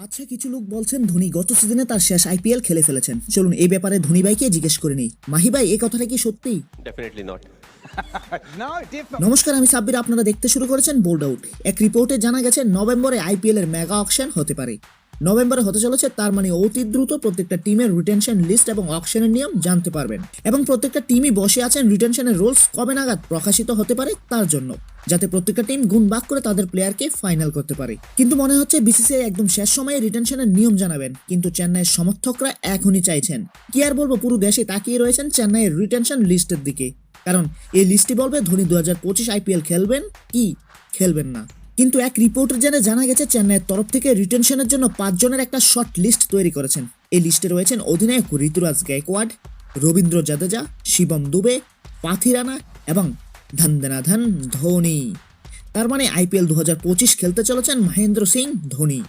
আচ্ছা, কিছু লোক বলছেন ধোনি গত সিজনে তার শেষ আইপিএল খেলে ফেলেছেন। চলুন এই ব্যাপারে ধোনি ভাইকে জিজ্ঞেস করে নেই। মাহি ভাই, এই কথাটা কি সত্যি? Definitely not. No, definitely. নমস্কার, আমি সাব্বির। আপনারা দেখতে শুরু করেছেন বোল্ড আউট। এক রিপোর্টে জানা গেছে নভেম্বরে আইপিএল এর মেগা অকশন হতে পারে। নভেম্বরে হতে চলেছে, তার মানে অতি দ্রুত প্রত্যেকটা টিমের রিটেনশন লিস্ট এবং অকশনের নিয়ম জানতে পারবেন। এবং প্রত্যেকটা টিমই বসে আছেন রিটেনশনের রুলস কবে নাগাদ প্রকাশিত হতে পারে তার জন্য, যাতে প্রত্যেকটা টিম গুণ ভাগ করে তাদের প্লেয়ারকে ফাইনাল করতে পারে। কিন্তু মনে হচ্ছে বিসিসিআই একদম শেষ সময়ে রিটেনশনের নিয়ম জানাবেন, কিন্তু চেন্নাইয়ের সমর্থকরা এখনই চাইছেন। কি আর বলবো, পুরো দেশে তাকিয়ে রয়েছেন চেন্নাইয়ের রিটেনশন লিস্টের দিকে, কারণ এই লিস্টটি বলবে ধোনি 2025 আইপিএল খেলবেন কি খেলবেন না। কিন্তু এক রিপোর্টের জেনে জানা গেছে চেন্নাইয়ের তরফ থেকে রিটেনশনের জন্য 5 জনের একটা শর্ট লিস্ট তৈরি করেছেন। এই লিস্টে রয়েছেন অধিনায়ক ঋতুরাজ গায়কোয়াড়, রবীন্দ্র জাদেজা, শিবম দুবে, পাথি রানা এবং ধনধনাধন ধোনি। তার মানে আইপিএল 2025 খেলতে চলেছেন মহেন্দ্র সিং ধোনি।